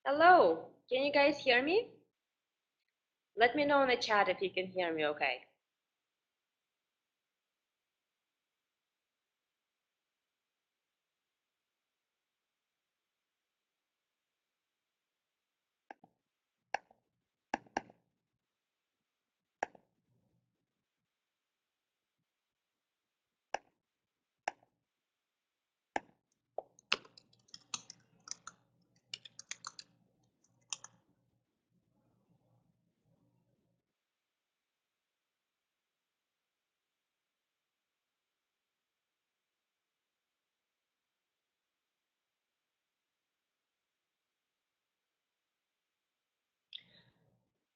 Hello, can you guys hear me? Let me know in the chat if you can hear me okay.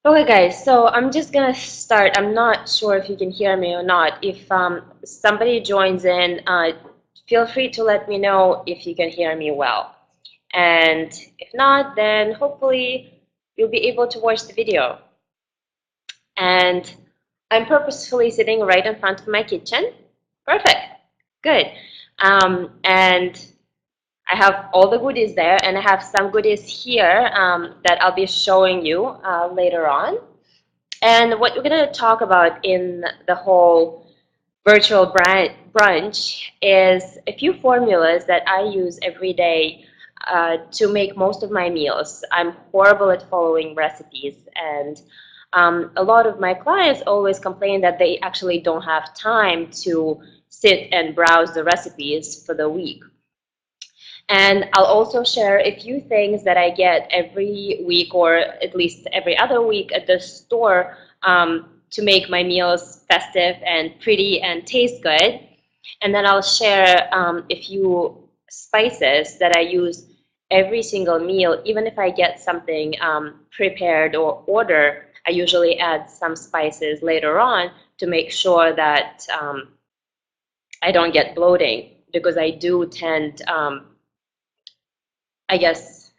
Okay guys, so I'm just gonna start. I'm not sure if you can hear me or not. If somebody joins in, feel free to let me know if you can hear me well. And if not, then hopefully you'll be able to watch the video. And I'm purposefully sitting right in front of my kitchen. Perfect. Good. And I have all the goodies there, and I have some goodies here that I'll be showing you later on. And what we're going to talk about in the whole virtual brunch is a few formulas that I use every day to make most of my meals. I'm horrible at following recipes, and a lot of my clients always complain that they actually don't have time to sit and browse the recipes for the week. And I'll also share a few things that I get every week or at least every other week at the store to make my meals festive and pretty and taste good. And then I'll share a few spices that I use every single meal. Even if I get something prepared or order, I usually add some spices later on to make sure that I don't get bloating, because I do tend I guess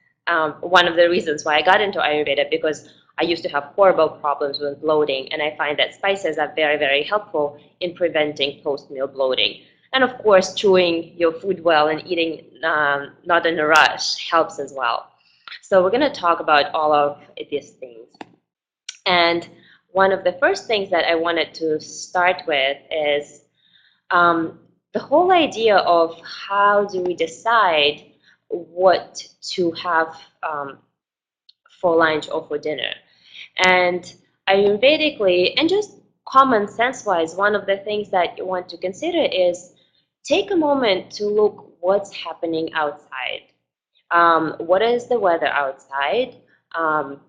one of the reasons why I got into Ayurveda, because I used to have horrible problems with bloating, and I find that spices are very, very helpful in preventing post-meal bloating. And of course, chewing your food well and eating not in a rush helps as well. So we're going to talk about all of these things. And one of the first things that I wanted to start with is the whole idea of how do we decide what to have for lunch or for dinner. And Ayurvedically, and just common sense wise, one of the things that you want to consider is take a moment to look what's happening outside. What is the weather outside? Um,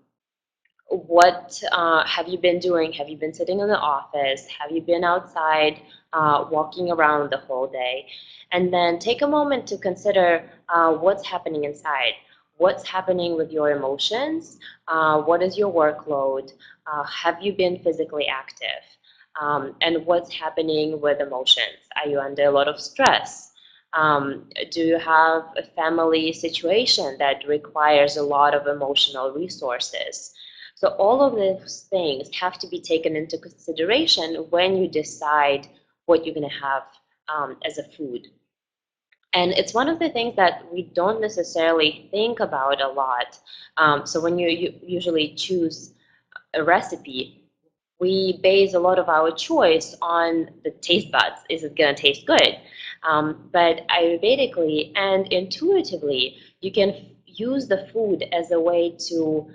what have you been doing? Have you been sitting in the office? Have you been outside walking around the whole day? And then take a moment to consider what's happening inside. What's happening with your emotions? What is your workload? Have you been physically active? And what's happening with emotions? Are you under a lot of stress? Do you have a family situation that requires a lot of emotional resources? So all of those things have to be taken into consideration when you decide what you're going to have as a food. And it's one of the things that we don't necessarily think about a lot. So when you usually choose a recipe, we base a lot of our choice on the taste buds. Is it going to taste good? But Ayurvedically and intuitively, you can use the food as a way to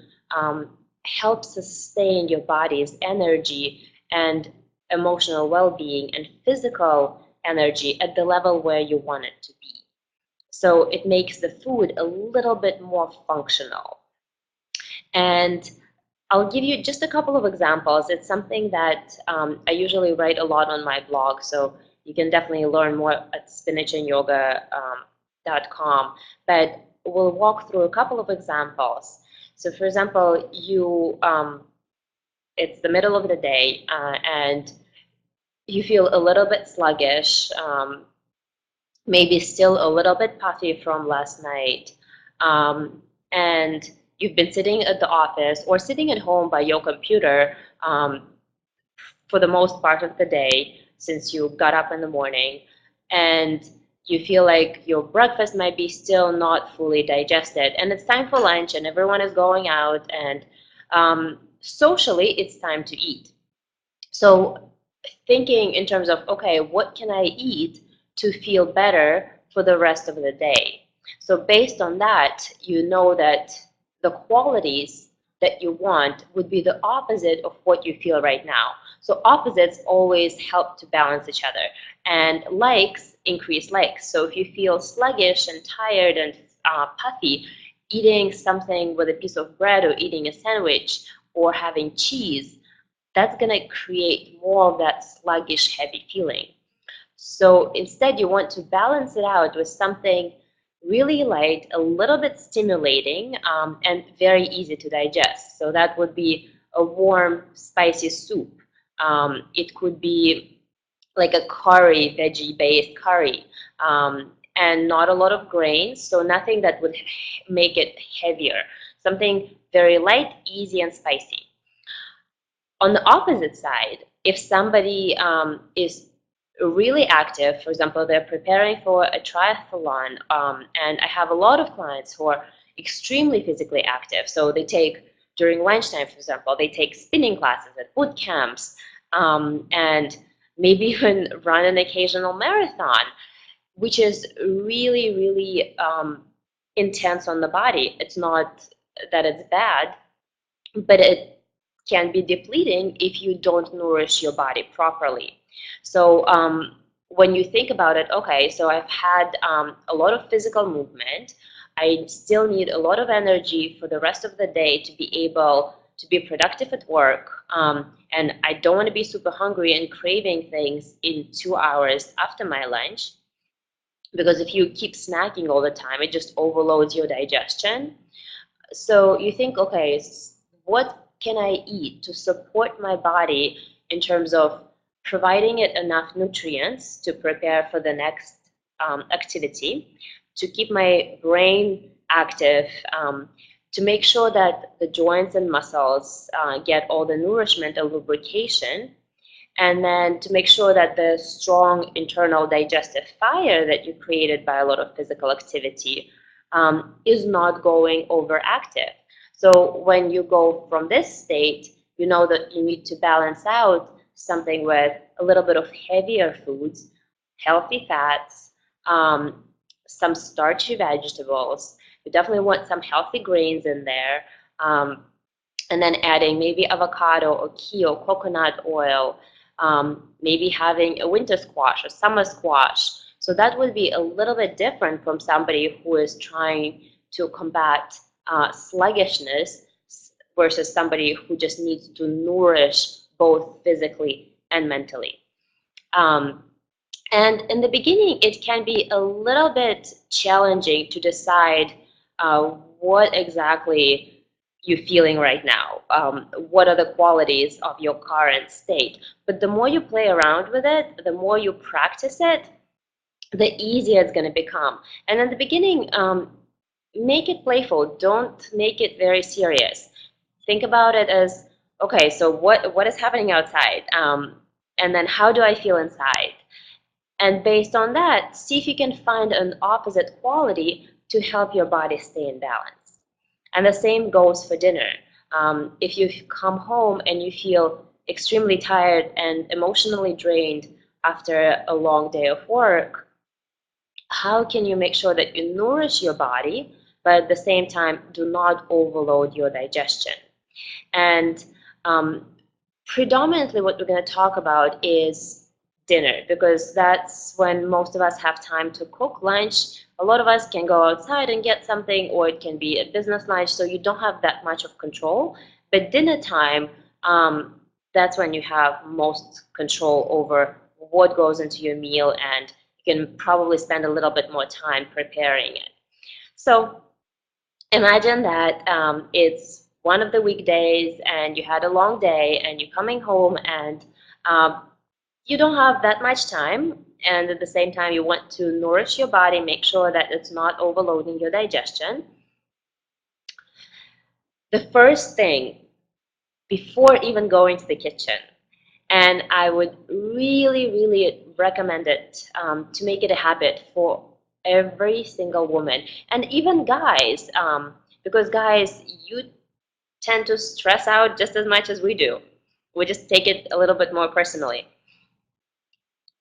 help sustain your body's energy and emotional well-being and physical energy at the level where you want it to be. So it makes the food a little bit more functional. And I'll give you just a couple of examples. It's something that I usually write a lot on my blog, so you can definitely learn more at spinachandyoga.com. But we'll walk through a couple of examples. So, for example, it's the middle of the day and you feel a little bit sluggish, maybe still a little bit puffy from last night, and you've been sitting at the office or sitting at home by your computer for the most part of the day since you got up in the morning, and you feel like your breakfast might be still not fully digested, and it's time for lunch and everyone is going out, and socially it's time to eat. So thinking in terms of, okay, what can I eat to feel better for the rest of the day? So based on that, you know that the qualities that you want would be the opposite of what you feel right now. So opposites always help to balance each other, and likes increase likes. So if you feel sluggish and tired and puffy, eating something with a piece of bread or eating a sandwich or having cheese, that's going to create more of that sluggish, heavy feeling. So instead, you want to balance it out with something really light, a little bit stimulating, and very easy to digest. So that would be a warm, spicy soup. It could be like a curry, veggie-based curry, and not a lot of grains, so nothing that would make it heavier. Something very light, easy, and spicy. On the opposite side, if somebody is really active, for example, they're preparing for a triathlon, and I have a lot of clients who are extremely physically active. So they take, during lunchtime, for example, they take spinning classes at boot camps, and maybe even run an occasional marathon, which is really, really intense on the body. It's not that it's bad, but it can be depleting if you don't nourish your body properly. So when you think about it, okay, so I've had a lot of physical movement. I still need a lot of energy for the rest of the day to be able to be productive at work. And I don't want to be super hungry and craving things in 2 hours after my lunch. Because if you keep snacking all the time, it just overloads your digestion. So you think, okay, what can I eat to support my body in terms of providing it enough nutrients to prepare for the next activity, to keep my brain active, to make sure that the joints and muscles get all the nourishment and lubrication, and then to make sure that the strong internal digestive fire that you created by a lot of physical activity is not going overactive. So when you go from this state, you know that you need to balance out something with a little bit of heavier foods, healthy fats, some starchy vegetables. You definitely want some healthy grains in there, and then adding maybe avocado or kale, coconut oil, maybe having a winter squash or summer squash. So that would be a little bit different from somebody who is trying to combat sluggishness versus somebody who just needs to nourish both physically and mentally. And in the beginning, it can be a little bit challenging to decide what exactly you're feeling right now. What are the qualities of your current state? But the more you play around with it, the more you practice it, the easier it's going to become. And in the beginning, make it playful. Don't make it very serious. Think about it as, okay, so what is happening outside? And then how do I feel inside? And based on that, see if you can find an opposite quality to help your body stay in balance. And the same goes for dinner. If you come home and you feel extremely tired and emotionally drained after a long day of work, how can you make sure that you nourish your body, but at the same time do not overload your digestion? And predominantly what we're going to talk about is dinner, because that's when most of us have time to cook lunch. A lot of us can go outside and get something, or it can be a business lunch, so you don't have that much of control. But dinner time, that's when you have most control over what goes into your meal, and you can probably spend a little bit more time preparing it. So imagine that it's one of the weekdays and you had a long day and you're coming home and you don't have that much time, and at the same time you want to nourish your body, make sure that it's not overloading your digestion. The first thing before even going to the kitchen And I would really, really recommend it to make it a habit for every single woman, and even guys, because guys, you tend to stress out just as much as we do. We just take it a little bit more personally.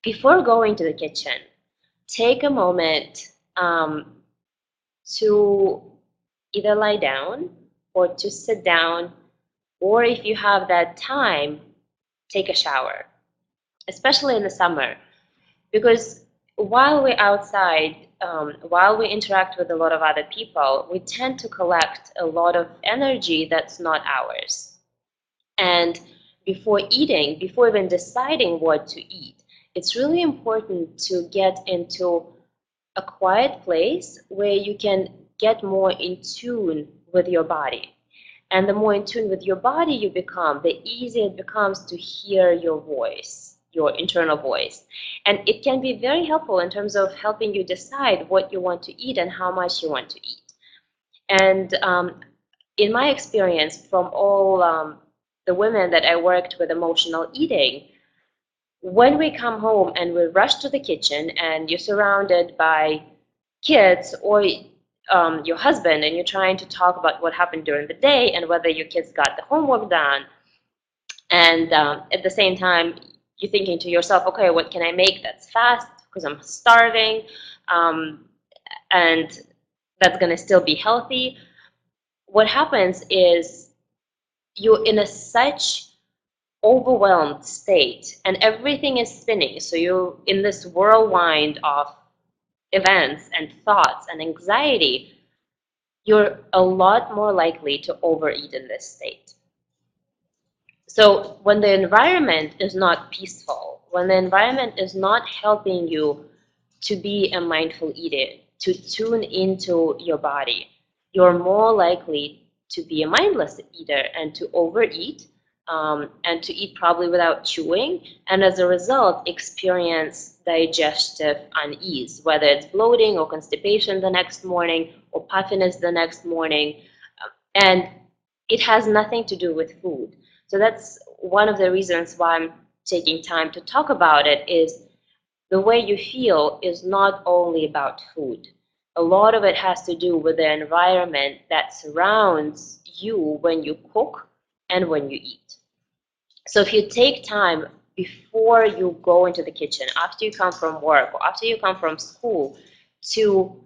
Before going to the kitchen, take a moment to either lie down or to sit down, or if you have that time, take a shower, especially in the summer. Because while we're outside, while we interact with a lot of other people, we tend to collect a lot of energy that's not ours. And before eating, before even deciding what to eat, it's really important to get into a quiet place where you can get more in tune with your body. And the more in tune with your body you become, the easier it becomes to hear your voice, your internal voice. And it can be very helpful in terms of helping you decide what you want to eat and how much you want to eat. And in my experience, from all the women that I worked with emotional eating, when we come home and we rush to the kitchen and you're surrounded by kids or your husband and you're trying to talk about what happened during the day and whether your kids got the homework done, and at the same time you're thinking to yourself, okay, what can I make that's fast because I'm starving, and that's going to still be healthy. What happens is you're in a such overwhelmed state and everything is spinning, so you're in this whirlwind of events and thoughts and anxiety, you're a lot more likely to overeat in this state. So when the environment is not peaceful, when the environment is not helping you to be a mindful eater, to tune into your body, you're more likely to be a mindless eater and to overeat, and to eat probably without chewing, and as a result experience digestive unease, whether it's bloating or constipation the next morning or puffiness the next morning. And it has nothing to do with food. So that's one of the reasons why I'm taking time to talk about it, is the way you feel is not only about food. A lot of it has to do with the environment that surrounds you when you cook and when you eat. So if you take time before you go into the kitchen, after you come from work or after you come from school, to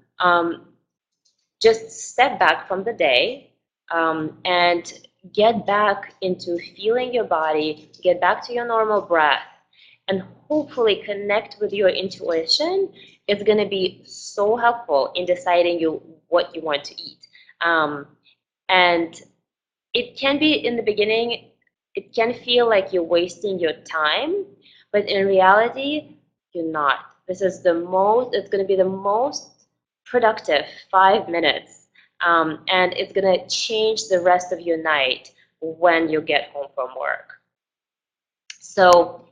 just step back from the day, and get back into feeling your body, get back to your normal breath, and hopefully connect with your intuition, it's going to be so helpful in deciding what you want to eat. And it can be, in the beginning, it can feel like you're wasting your time, but in reality, you're not. It's going to be the most productive 5 minutes, and it's going to change the rest of your night when you get home from work. So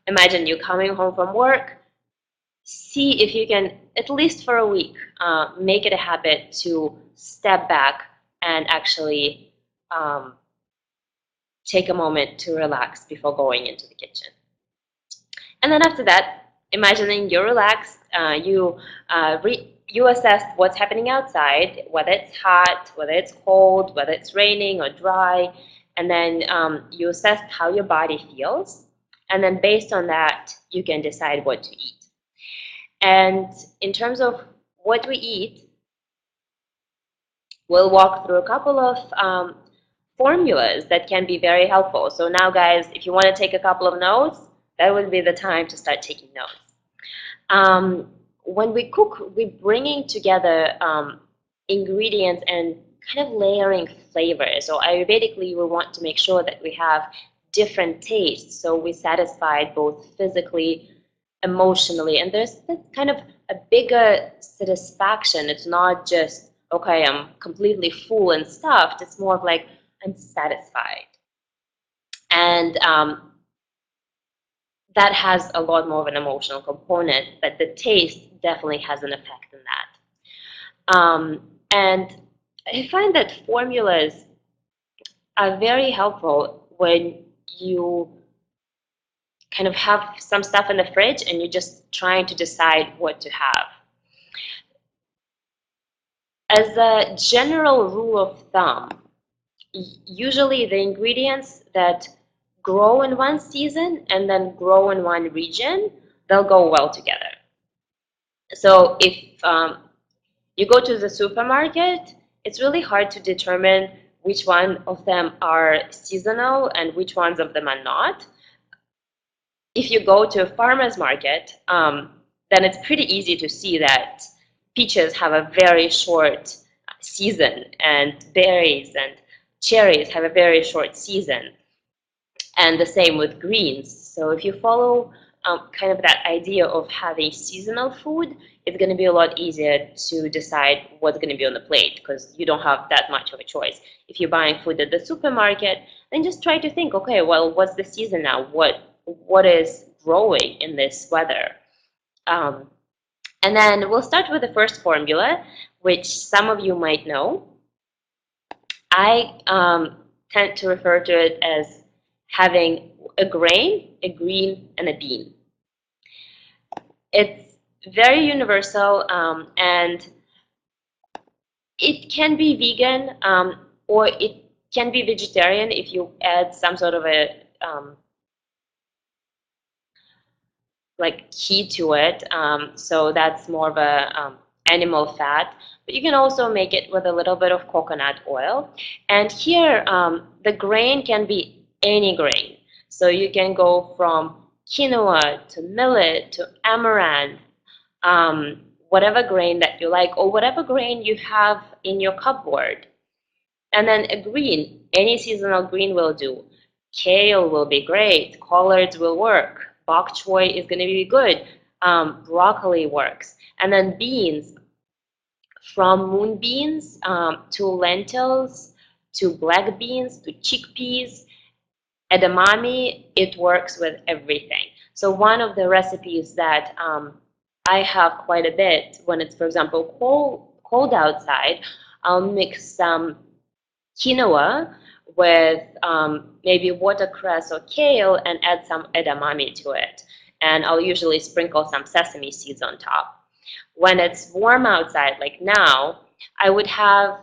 imagine you coming home from work, see if you can, at least for a week, make it a habit to step back and actually take a moment to relax before going into the kitchen. And then after that, imagining you're relaxed, you assess what's happening outside, whether it's hot, whether it's cold, whether it's raining or dry, and then you assess how your body feels, and then based on that, you can decide what to eat. And in terms of what we eat, we'll walk through a couple of formulas that can be very helpful. So now, guys, if you want to take a couple of notes, that would be the time to start taking notes. When we cook, we're bringing together ingredients and kind of layering flavors. So Ayurvedically, we want to make sure that we have different tastes, so we satisfy both physically, emotionally, and there's kind of a bigger satisfaction. It's not just, okay, I'm completely full and stuffed. It's more of like, I'm satisfied. And that has a lot more of an emotional component, but the taste definitely has an effect in that. And I find that formulas are very helpful when you kind of have some stuff in the fridge and you're just trying to decide what to have. As a general rule of thumb, usually the ingredients that grow in one season and then grow in one region, they'll go well together. So if you go to the supermarket, it's really hard to determine which one of them are seasonal and which ones of them are not. If you go to a farmer's market, then it's pretty easy to see that peaches have a very short season, and berries and cherries have a very short season, and the same with greens. So if you follow kind of that idea of having seasonal food, it's going to be a lot easier to decide what's going to be on the plate because you don't have that much of a choice. If you're buying food at the supermarket, then just try to think, okay, well, what's the season now? What is growing in this weather? And then we'll start with the first formula, which some of you might know. I tend to refer to it as having a grain, a green, and a bean. It's very universal, and it can be vegan, or it can be vegetarian if you add some sort of a like ghee to it. So that's more of a animal fat. But you can also make it with a little bit of coconut oil. And here, the grain can be any grain. So you can go from quinoa to millet to amaranth, whatever grain that you like, or whatever grain you have in your cupboard. And then a green, any seasonal green will do. Kale will be great. Collards will work. Bok choy is going to be good. Broccoli works. And then beans, from moonbeans to lentils to black beans to chickpeas, edamame, it works with everything. So one of the recipes that I have quite a bit when it's, for example, cold outside, I'll mix some quinoa with maybe watercress or kale and add some edamame to it. And I'll usually sprinkle some sesame seeds on top. When it's warm outside, like now, I would have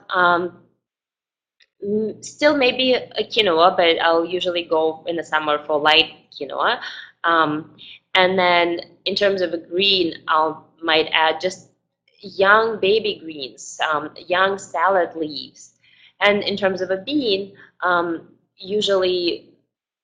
still maybe a quinoa, but I'll usually go in the summer for light quinoa. And then in terms of a green, might add just young baby greens, young salad leaves. And in terms of a bean, usually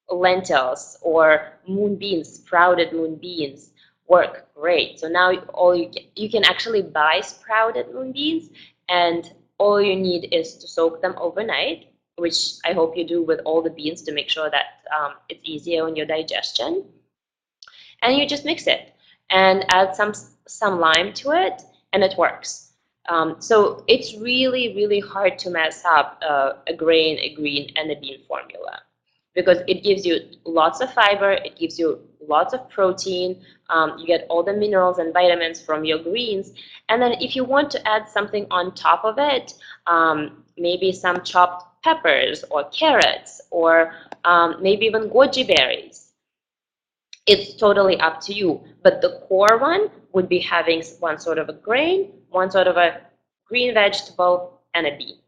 lentils or moonbeans, sprouted moonbeans work great. So now you can actually buy sprouted moonbeans, and all you need is to soak them overnight, which I hope you do with all the beans to make sure that it's easier on your digestion. And you just mix it and add some lime to it, and it works. So it's really, really hard to mess up a grain, a green, and a bean formula because it gives you lots of fiber, it gives you lots of protein, you get all the minerals and vitamins from your greens. And then if you want to add something on top of it, maybe some chopped peppers or carrots or maybe even goji berries, it's totally up to you. But the core one would be having one sort of a grain, one sort of a green vegetable, and a bean.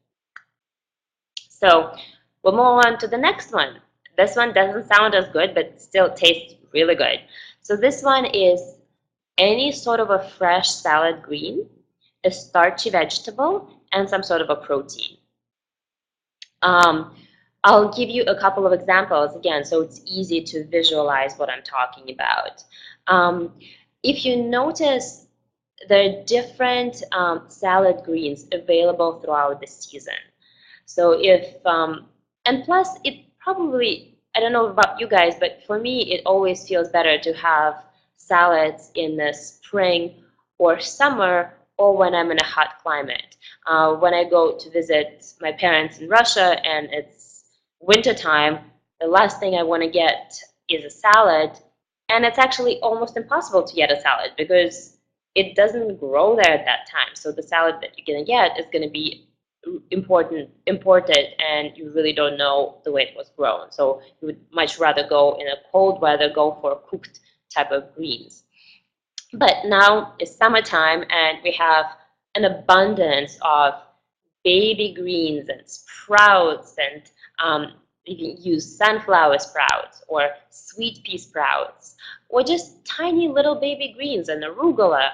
So we'll move on to the next one. This one doesn't sound as good, but still tastes really good. So this one is any sort of a fresh salad green, a starchy vegetable, and some sort of a protein. I'll give you a couple of examples again, so it's easy to visualize what I'm talking about. If you notice, there are different salad greens available throughout the season. So and plus it probably, I don't know about you guys, but for me it always feels better to have salads in the spring or summer or when I'm in a hot climate. When I go to visit my parents in Russia and it's wintertime, the last thing I want to get is a salad, and it's actually almost impossible to get a salad because it doesn't grow there at that time. So the salad that you're going to get is going to be imported, and you really don't know the way it was grown. So you would much rather go in a cold weather, go for cooked type of greens. But now it's summertime and we have an abundance of baby greens and sprouts, and you can use sunflower sprouts or sweet pea sprouts, or just tiny little baby greens and arugula,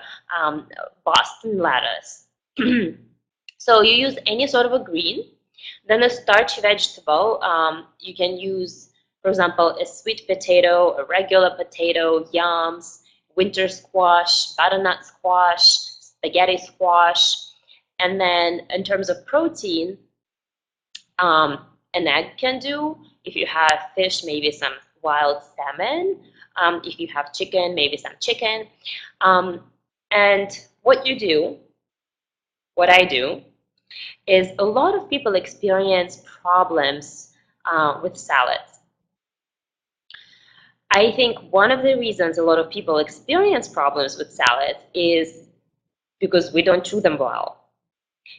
Boston lettuce. So you use any sort of a green. Then a starchy vegetable, you can use, for example, a sweet potato, a regular potato, yams, winter squash, butternut squash, spaghetti squash. And then in terms of protein, an egg can do. If you have fish, maybe some wild salmon. If you have chicken, maybe some chicken. And what you do, what I do, is a lot of people experience problems with salads. I think one of the reasons a lot of people experience problems with salads is because we don't chew them well.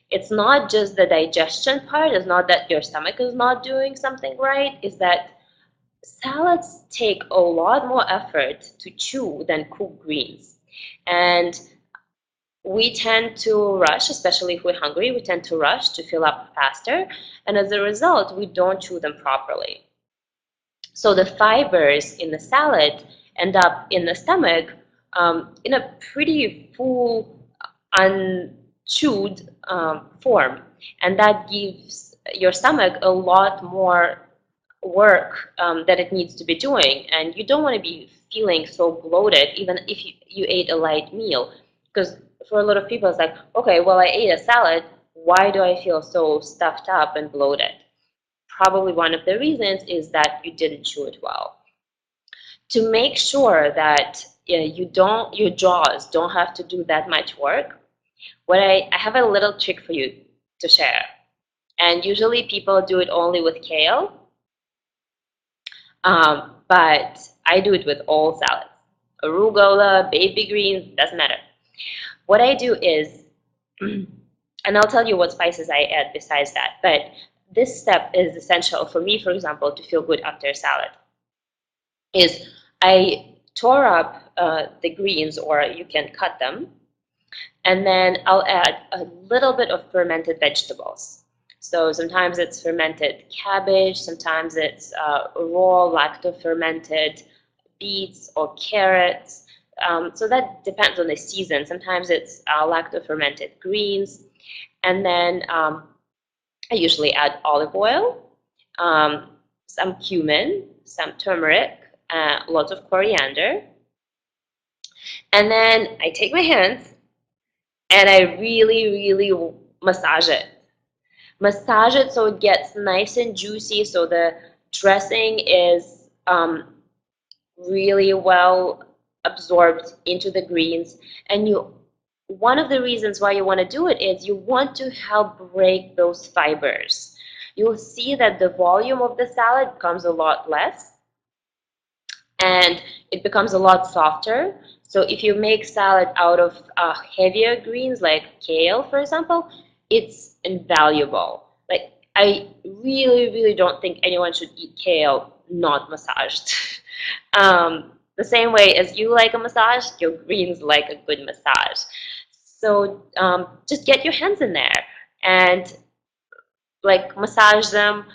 It's not just the digestion part, it's not that your stomach is not doing something right, it's that salads take a lot more effort to chew than cooked greens. And we tend to rush, especially if we're hungry, we tend to rush to fill up faster, and as a result, we don't chew them properly. So the fibers in the salad end up in the stomach in a pretty full, unchewed form, and that gives your stomach a lot more work that it needs to be doing, and you don't want to be feeling so bloated even if you ate a light meal, because for a lot of people it's like, okay, well, I ate a salad, why do I feel so stuffed up and bloated? Probably one of the reasons is that you didn't chew it well. To make sure that your jaws don't have to do that much work, I have a little trick for you to share. And usually people do it only with kale, but I do it with all salads. Arugula, baby greens, doesn't matter. What I do is, and I'll tell you what spices I add besides that, but this step is essential for me, for example, to feel good after a salad, is I tore up the greens, or you can cut them, and then I'll add a little bit of fermented vegetables. So sometimes it's fermented cabbage, sometimes it's raw lacto-fermented beets or carrots. So that depends on the season. Sometimes it's lacto-fermented greens. And then I usually add olive oil, some cumin, some turmeric, lots of coriander. And then I take my hands and I really, really massage it. Massage it so it gets nice and juicy, so the dressing is really well absorbed into the greens. And one of the reasons why you want to do it is you want to help break those fibers. You'll see that the volume of the salad becomes a lot less and it becomes a lot softer. So if you make salad out of heavier greens like kale, for example, it's invaluable. Like, I really, really don't think anyone should eat kale not massaged. The same way as you like a massage, your greens like a good massage. So just get your hands in there and like massage them,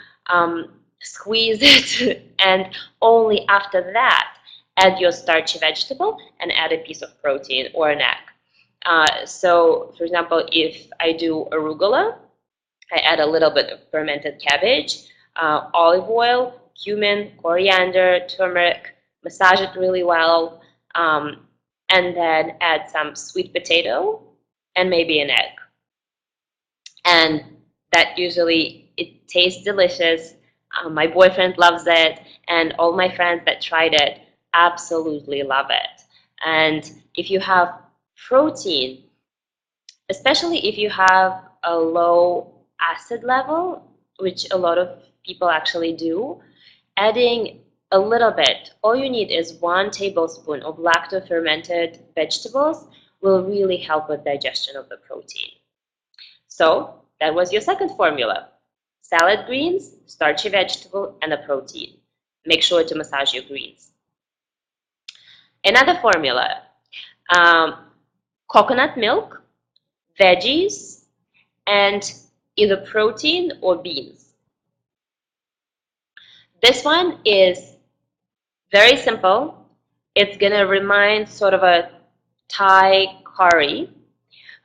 squeeze it, and only after that add your starchy vegetable and add a piece of protein or an egg. So for example, if I do arugula, I add a little bit of fermented cabbage, olive oil, cumin, coriander, turmeric, massage it really well, and then add some sweet potato and maybe an egg. And that usually, it tastes delicious. My boyfriend loves it, and all my friends that tried it absolutely love it. And if you have protein, especially if you have a low acid level, which a lot of people actually do, adding a little bit, all you need is 1 tablespoon of lacto-fermented vegetables will really help with digestion of the protein. So that was your second formula. Salad greens, starchy vegetable, and a protein. Make sure to massage your greens. Another formula, coconut milk, veggies, and either protein or beans. This one is very simple. It's going to remind sort of a Thai curry.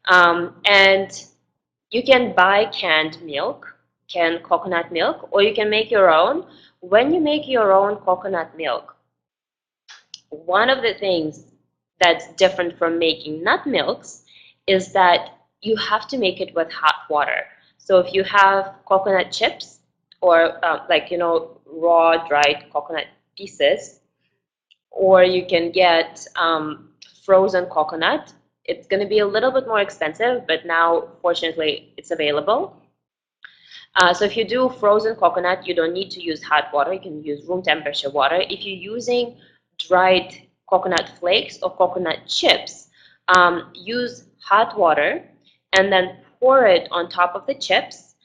And you can buy canned milk, canned coconut milk, or you can make your own. When you make your own coconut milk, one of the things that's different from making nut milks is that you have to make it with hot water. So if you have coconut chips or raw dried coconut pieces, or you can get frozen coconut. It's going to be a little bit more expensive, but now fortunately it's available. So if you do frozen coconut, you don't need to use hot water. You can use room temperature water. If you're using dried coconut flakes or coconut chips, use hot water and then pour it on top of the chips.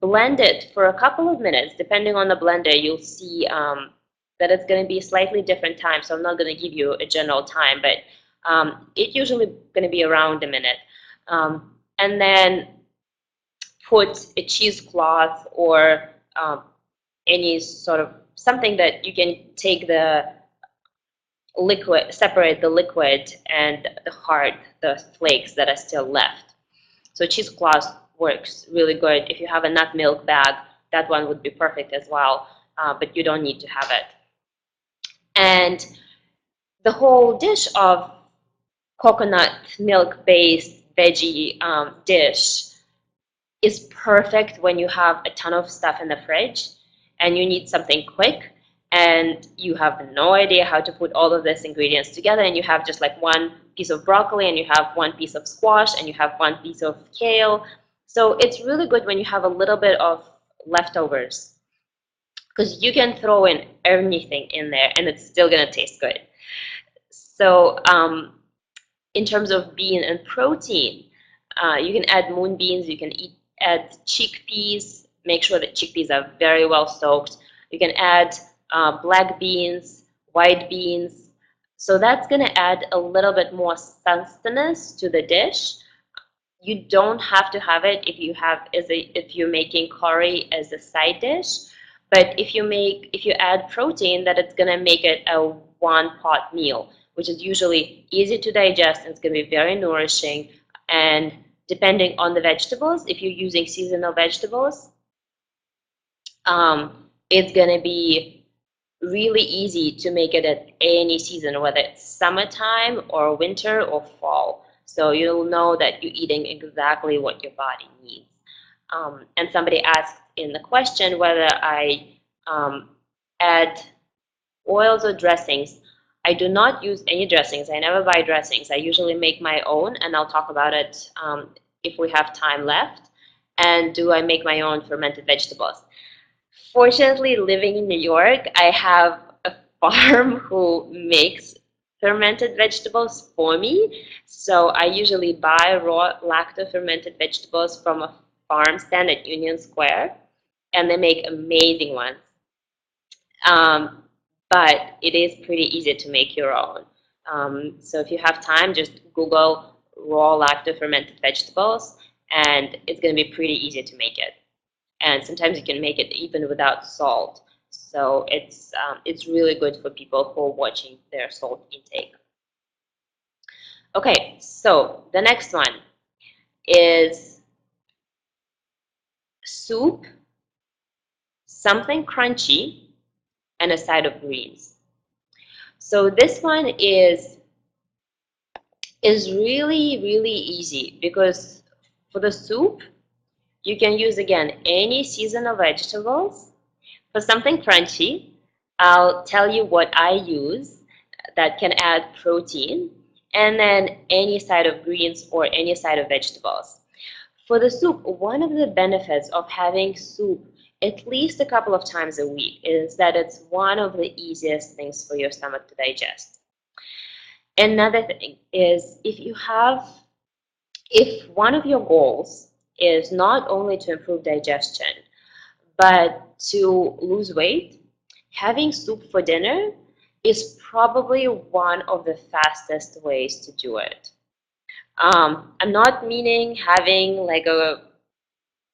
Blend it for a couple of minutes. Depending on the blender, you'll see that it's going to be slightly different time. So I'm not going to give you a general time, but it's usually going to be around a minute. And then put a cheesecloth or any sort of something that you can take the liquid, separate the liquid and the hard, the flakes that are still left. So cheesecloth works really good. If you have a nut milk bag, that one would be perfect as well, but you don't need to have it. And the whole dish of coconut milk-based veggie dish is perfect when you have a ton of stuff in the fridge and you need something quick and you have no idea how to put all of these ingredients together, and you have just like one piece of broccoli and you have one piece of squash and you have one piece of kale. So it's really good when you have a little bit of leftovers, because you can throw in anything in there and it's still going to taste good. So in terms of bean and protein, you can add moonbeans, you can add chickpeas. Make sure that chickpeas are very well soaked. You can add black beans, white beans. So that's going to add a little bit more sustenance to the dish. You don't have to have it if you're making curry as a side dish, but if you add protein, that it's going to make it a one-pot meal, which is usually easy to digest and it's going to be very nourishing. And depending on the vegetables, if you're using seasonal vegetables, it's going to be really easy to make it at any season, whether it's summertime or winter or fall. So you'll know that you're eating exactly what your body needs. And somebody asked in the question whether I add oils or dressings. I do not use any dressings. I never buy dressings. I usually make my own, and I'll talk about it if we have time left. And do I make my own fermented vegetables? Fortunately, living in New York, I have a farm who makes fermented vegetables for me. So I usually buy raw lacto-fermented vegetables from a farm stand at Union Square, and they make amazing ones. But it is pretty easy to make your own. So if you have time, just Google raw lacto-fermented vegetables, and it's going to be pretty easy to make it. And sometimes you can make it even without salt. So it's really good for people who are watching their salt intake. Okay, so the next one is soup, something crunchy, and a side of greens. So this one is really, really easy, because for the soup, you can use, again, any seasonal vegetables. For something crunchy, I'll tell you what I use that can add protein, and then any side of greens or any side of vegetables. For the soup, one of the benefits of having soup at least a couple of times a week is that it's one of the easiest things for your stomach to digest. Another thing is if one of your goals is not only to improve digestion, but to lose weight. Having soup for dinner is probably one of the fastest ways to do it. I'm not meaning having like a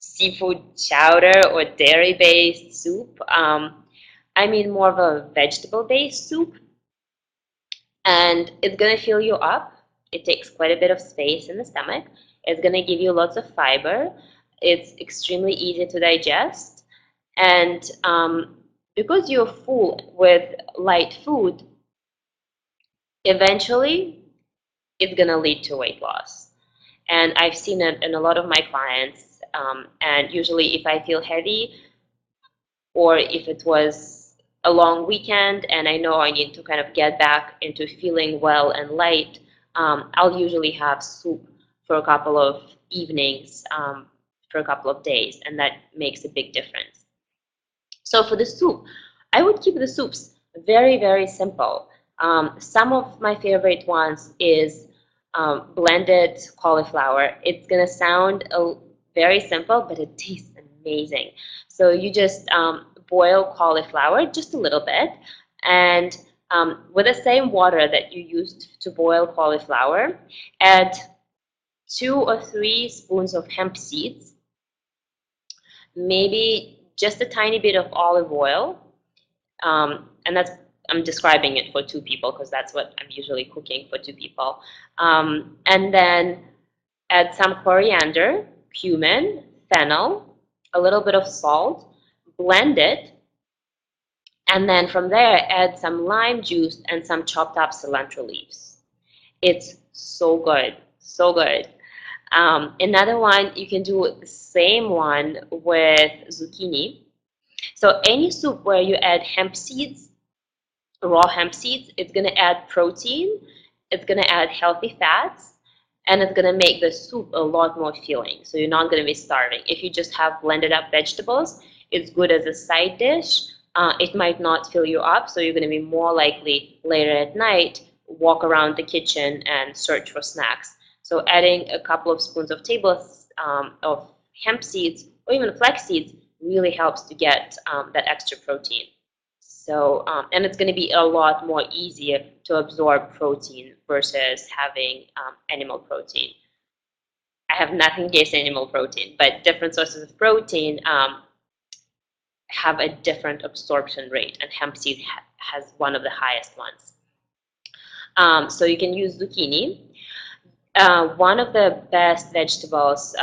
seafood chowder or dairy-based soup. I mean more of a vegetable-based soup, and it's gonna fill you up. It takes quite a bit of space in the stomach. It's gonna give you lots of fiber. It's extremely easy to digest, and because you're full with light food, eventually it's gonna lead to weight loss. And I've seen it in a lot of my clients. And usually, if I feel heavy, or if it was a long weekend and I know I need to kind of get back into feeling well and light, I'll usually have soup for a couple of evenings, for a couple of days, and that makes a big difference. So for the soup, I would keep the soups very, very simple. Some of my favorite ones is blended cauliflower. It's gonna sound very simple, but it tastes amazing. So you just boil cauliflower just a little bit, and with the same water that you used to boil cauliflower, add 2 or 3 spoons of hemp seeds, maybe just a tiny bit of olive oil, and that's, I'm describing it for 2 people because that's what I'm usually cooking for 2 people. And then add some coriander, cumin, fennel, a little bit of salt, blend it, and then from there add some lime juice and some chopped up cilantro leaves. It's so good, so good. Another one, you can do the same one with zucchini. So any soup where you add hemp seeds, raw hemp seeds, it's going to add protein, it's going to add healthy fats, and it's going to make the soup a lot more filling. So you're not going to be starving. If you just have blended up vegetables, it's good as a side dish. It might not fill you up, so you're going to be more likely later at night walk around the kitchen and search for snacks. So adding a couple of spoons of of hemp seeds or even flax seeds really helps to get that extra protein. So, and it's going to be a lot more easier to absorb protein versus having animal protein. I have nothing against animal protein, but different sources of protein have a different absorption rate, and hemp seed has one of the highest ones. So you can use zucchini. One of the best vegetables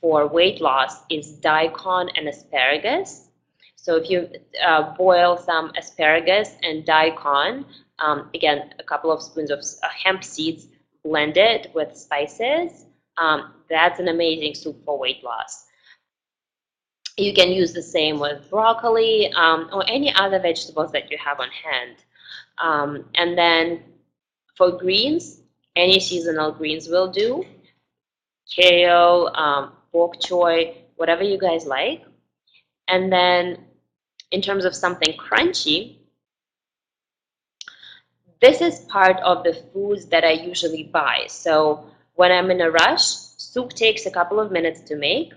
for weight loss is daikon and asparagus. So if you boil some asparagus and daikon, again, a couple of spoons of hemp seeds, blend it with spices, that's an amazing soup for weight loss. You can use the same with broccoli or any other vegetables that you have on hand. And then for greens, any seasonal greens will do. Kale, bok choy, whatever you guys like. And then in terms of something crunchy, this is part of the foods that I usually buy. So when I'm in a rush, soup takes a couple of minutes to make,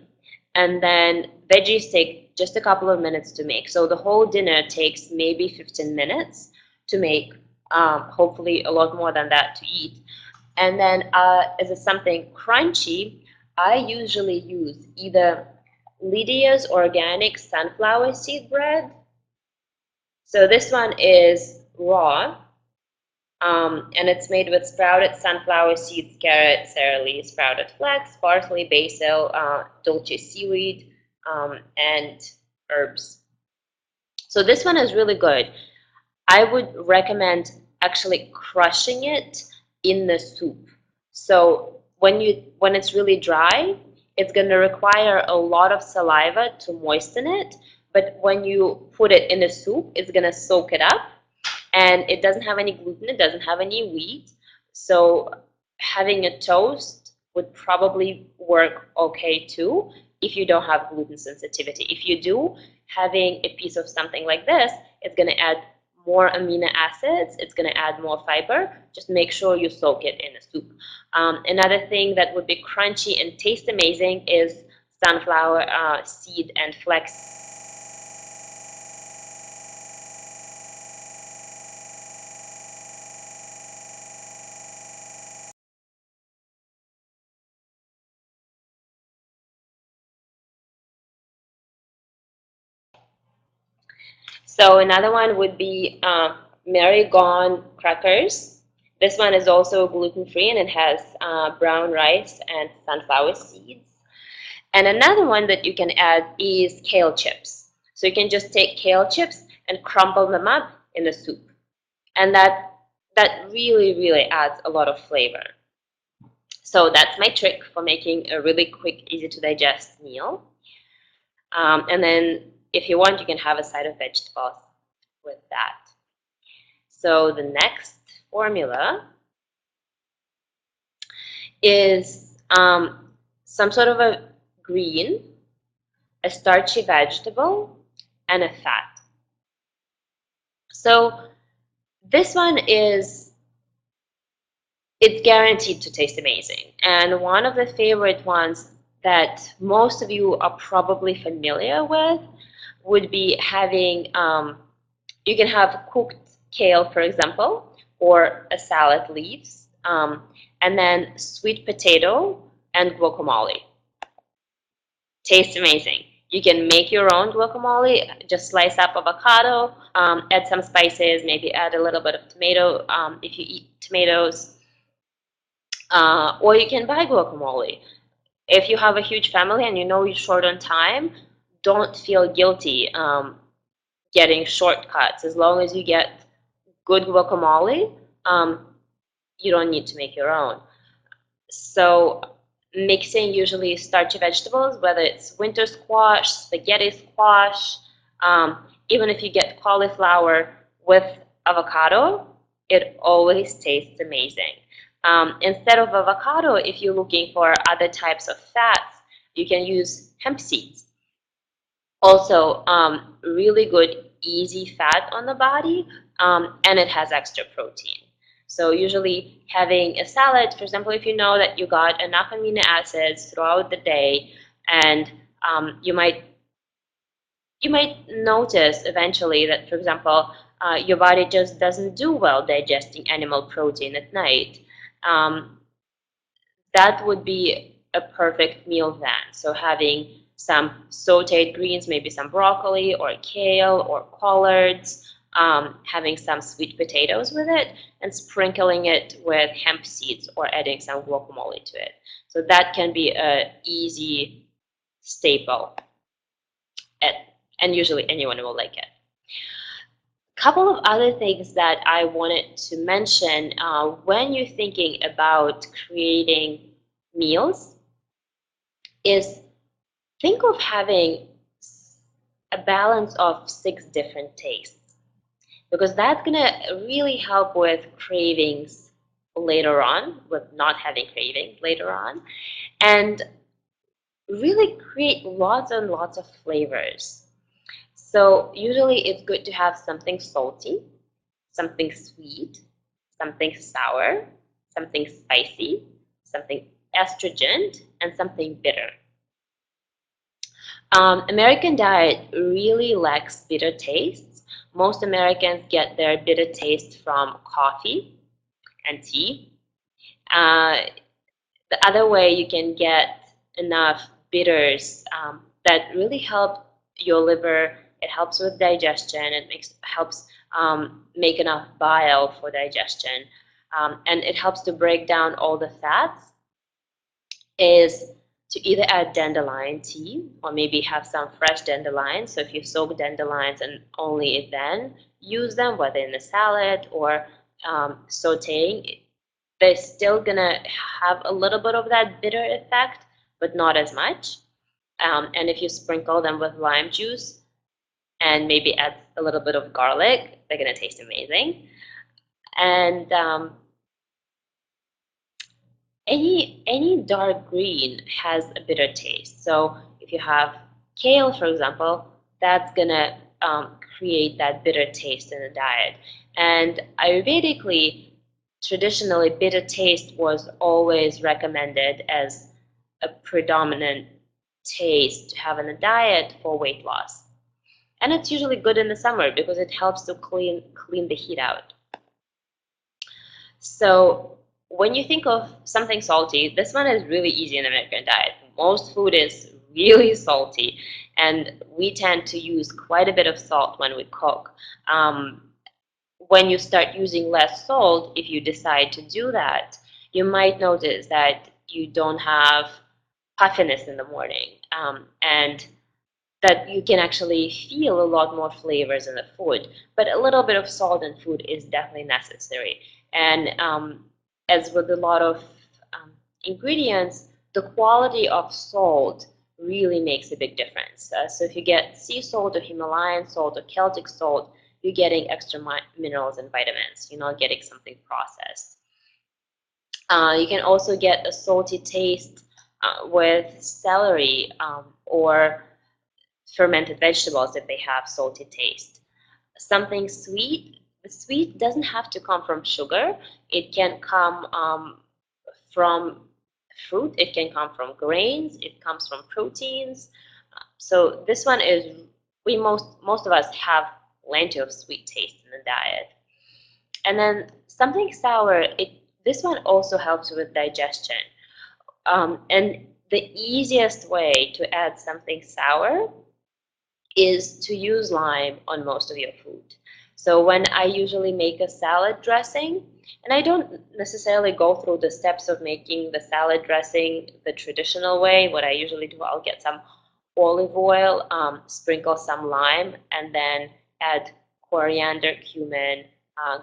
and then veggies take just a couple of minutes to make. So the whole dinner takes maybe 15 minutes to make, hopefully a lot more than that to eat. And then as it's something crunchy, I usually use either Lydia's organic sunflower seed bread. So this one is raw, and it's made with sprouted sunflower seeds, carrot, celery, sprouted flax, parsley, basil, dolce seaweed, and herbs. So this one is really good. I would recommend actually crushing it in the soup. So when it's really dry, it's going to require a lot of saliva to moisten it, but when you put it in the soup, it's going to soak it up, and it doesn't have any gluten, it doesn't have any wheat, so having a toast would probably work okay too if you don't have gluten sensitivity. If you do, having a piece of something like this is going to add more amino acids. It's going to add more fiber. Just make sure you soak it in a soup. Another thing that would be crunchy and taste amazing is sunflower seed and flax. So another one would be Marigon crackers. This one is also gluten-free and it has brown rice and sunflower seeds. And another one that you can add is kale chips. So you can just take kale chips and crumble them up in the soup. And that really, really adds a lot of flavor. So that's my trick for making a really quick, easy to digest meal. And then if you want, you can have a side of vegetables with that. So the next formula is some sort of a green, a starchy vegetable, and a fat. So this one it's guaranteed to taste amazing. And one of the favorite ones that most of you are probably familiar with would be having, you can have cooked kale, for example, or a salad leaves, and then sweet potato and guacamole. Tastes amazing. You can make your own guacamole, just slice up avocado, add some spices, maybe add a little bit of tomato if you eat tomatoes, or you can buy guacamole. If you have a huge family and you know you're short on time, don't feel guilty getting shortcuts. As long as you get good guacamole, you don't need to make your own. So mixing usually starchy vegetables, whether it's winter squash, spaghetti squash, even if you get cauliflower with avocado, it always tastes amazing. Instead of avocado, if you're looking for other types of fats, you can use hemp seeds. Also, really good, easy fat on the body, and it has extra protein. So usually having a salad, for example, if you know that you got enough amino acids throughout the day, and you might notice eventually that, for example, your body just doesn't do well digesting animal protein at night. That would be a perfect meal then. So having some sauteed greens, maybe some broccoli or kale or collards, having some sweet potatoes with it, and sprinkling it with hemp seeds or adding some guacamole to it. So that can be an easy staple, and usually anyone will like it. Couple of other things that I wanted to mention when you're thinking about creating meals is think of having a balance of 6 different tastes, because that's going to really help with cravings later on, with not having cravings later on, and really create lots and lots of flavors. So usually it's good to have something salty, something sweet, something sour, something spicy, something astringent, and something bitter. American diet really lacks bitter tastes. Most Americans get their bitter taste from coffee and tea. The other way you can get enough bitters that really help your liver. It helps with digestion. It helps make enough bile for digestion, and it helps to break down all the fats. Is to either add dandelion tea or maybe have some fresh dandelions. So if you soak dandelions and only then use them, whether in a salad or sauteing, they're still gonna have a little bit of that bitter effect, but not as much. And if you sprinkle them with lime juice and maybe add a little bit of garlic, they're gonna taste amazing. And any dark green has a bitter taste. So if you have kale, for example, that's gonna create that bitter taste in the diet. And Ayurvedically, traditionally, bitter taste was always recommended as a predominant taste to have in a diet for weight loss. And it's usually good in the summer because it helps to clean the heat out. So when you think of something salty, this one is really easy in the American diet. Most food is really salty, and we tend to use quite a bit of salt when we cook. When you start using less salt, if you decide to do that, you might notice that you don't have puffiness in the morning, and that you can actually feel a lot more flavors in the food. But a little bit of salt in food is definitely necessary. And as with a lot of ingredients, the quality of salt really makes a big difference. So if you get sea salt or Himalayan salt or Celtic salt, you're getting extra minerals and vitamins. You're not getting something processed. You can also get a salty taste with celery or fermented vegetables if they have salty taste. Something sweet, the sweet doesn't have to come from sugar. It can come from fruit, it can come from grains, it comes from proteins. So this one is, most of us have plenty of sweet taste in the diet. And then something sour, this one also helps with digestion. And the easiest way to add something sour is to use lime on most of your food. So when I usually make a salad dressing, and I don't necessarily go through the steps of making the salad dressing the traditional way, what I usually do, I'll get some olive oil, sprinkle some lime, and then add coriander, cumin,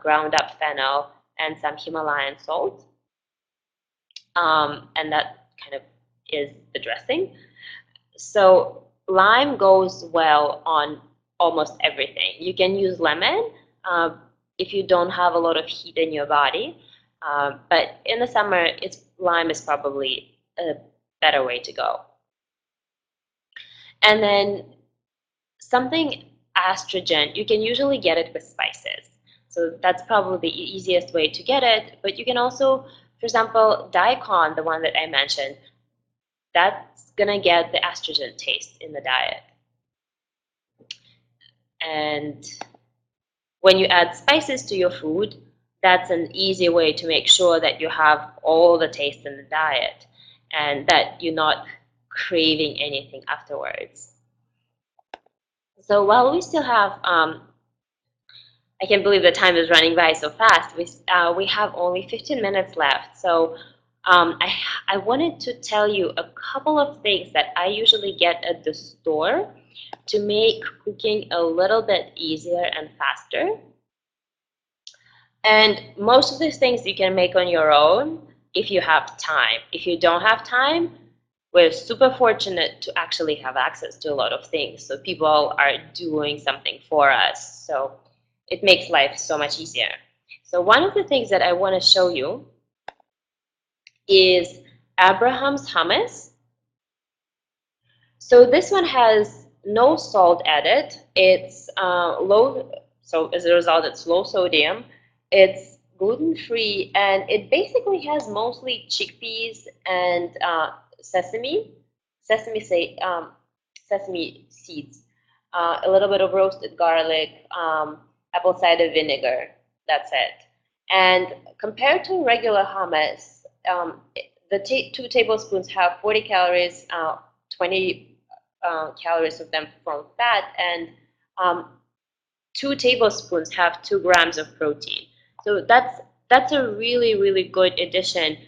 ground up fennel, and some Himalayan salt. And that kind of is the dressing. So lime goes well on almost everything. You can use lemon if you don't have a lot of heat in your body. But in the summer, lime is probably a better way to go. And then something astringent, you can usually get it with spices. So that's probably the easiest way to get it. But you can also, for example, daikon, the one that I mentioned, that's going to get the astringent taste in the diet. And when you add spices to your food, that's an easy way to make sure that you have all the taste in the diet and that you're not craving anything afterwards. So while we still have, I can't believe the time is running by so fast, we have only 15 minutes left. So I wanted to tell you a couple of things that I usually get at the store to make cooking a little bit easier and faster. And most of these things you can make on your own if you have time. If you don't have time, we're super fortunate to actually have access to a lot of things. So people are doing something for us. So it makes life so much easier. So one of the things that I want to show you is Abraham's hummus. So this one has no salt added. It's low, so as a result, it's low sodium. It's gluten-free, and it basically has mostly chickpeas and sesame seeds, a little bit of roasted garlic, apple cider vinegar. That's it. And compared to regular hummus, the 2 tablespoons have 40 calories, 20 calories of them from fat, and 2 tablespoons have 2 grams of protein. So that's a really, really good addition.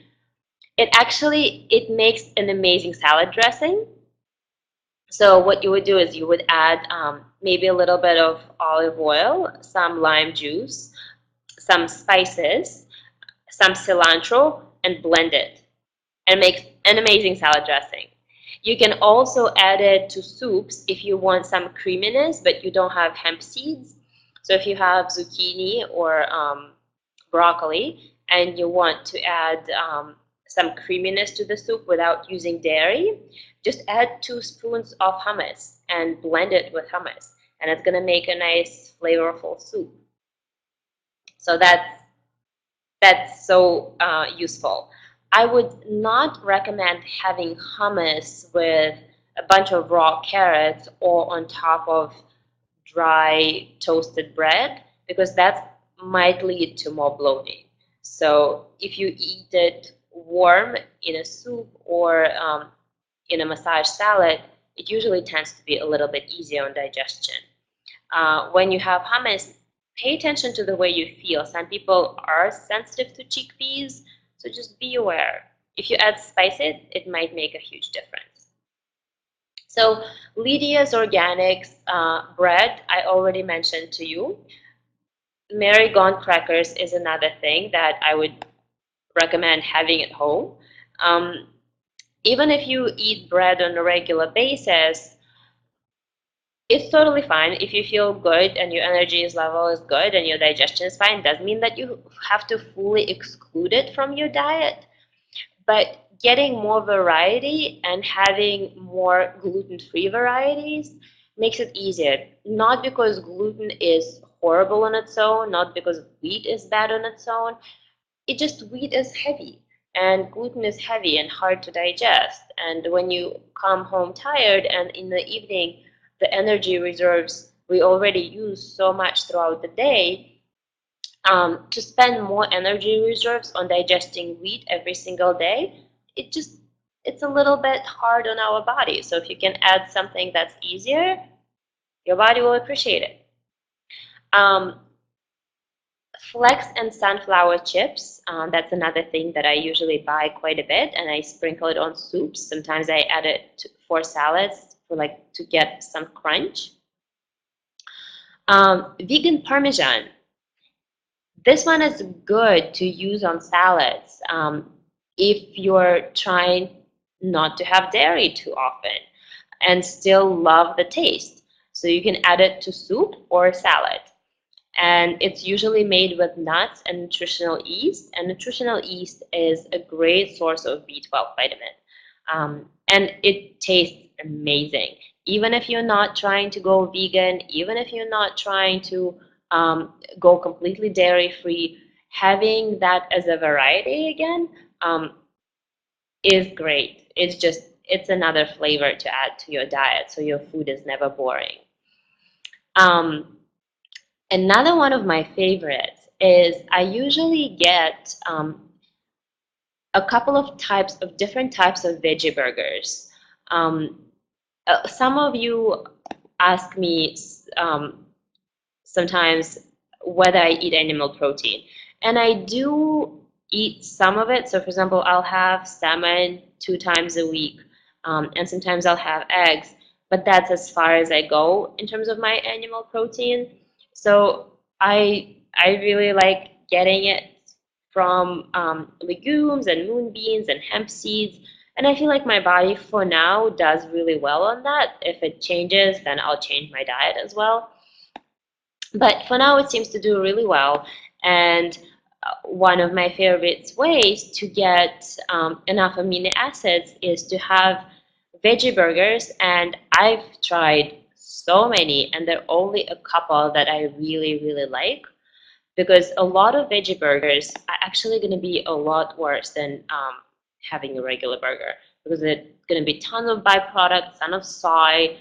It makes an amazing salad dressing. So what you would do is you would add maybe a little bit of olive oil, some lime juice, some spices, some cilantro, and blend it, and make an amazing salad dressing. You can also add it to soups if you want some creaminess, but you don't have hemp seeds. So if you have zucchini or broccoli and you want to add some creaminess to the soup without using dairy, just add 2 spoons of hummus and blend it with hummus. and it's going to make a nice flavorful soup. So that's so useful. I would not recommend having hummus with a bunch of raw carrots or on top of dry toasted bread, because that might lead to more bloating. So if you eat it warm in a soup or in a massage salad, it usually tends to be a little bit easier on digestion. When you have hummus, pay attention to the way you feel. Some people are sensitive to chickpeas, so just be aware. If you add spices, it might make a huge difference. So Lydia's Organics bread, I already mentioned to you. Mary Gone crackers is another thing that I would recommend having at home. Even if you eat bread on a regular basis, it's totally fine if you feel good and your energy level is good and your digestion is fine. Doesn't mean that you have to fully exclude it from your diet, but getting more variety and having more gluten-free varieties makes it easier. Not because gluten is horrible on its own, not because wheat is bad on its own. It just wheat is heavy and gluten is heavy and hard to digest. And when you come home tired and in the evening the energy reserves we already use so much throughout the day, to spend more energy reserves on digesting wheat every single day, it's a little bit hard on our body. So if you can add something that's easier, your body will appreciate it. Flax and sunflower chips, that's another thing that I usually buy quite a bit, and I sprinkle it on soups. Sometimes I add it for salads to get some crunch. Vegan Parmesan. This one is good to use on salads if you're trying not to have dairy too often and still love the taste. So you can add it to soup or salad. And it's usually made with nuts and nutritional yeast. And nutritional yeast is a great source of B12 vitamin. And it tastes amazing. Even if you're not trying to go vegan, even if you're not trying to go completely dairy-free, having that as a variety again is great. It's another flavor to add to your diet, so your food is never boring. Another one of my favorites is I usually get a couple of different types of veggie burgers. Some of you ask me sometimes whether I eat animal protein, and I do eat some of it. So for example, I'll have salmon 2 times a week, and sometimes I'll have eggs, but that's as far as I go in terms of my animal protein. So I really like getting it from legumes and moonbeans and hemp seeds, and I feel like my body for now does really well on that. If it changes, then I'll change my diet as well. But for now, it seems to do really well. And one of my favorite ways to get enough amino acids is to have veggie burgers. And I've tried so many, and there are only a couple that I really, really like, because a lot of veggie burgers are actually going to be a lot worse than having a regular burger, because it's going to be tons of byproducts, tons of soy,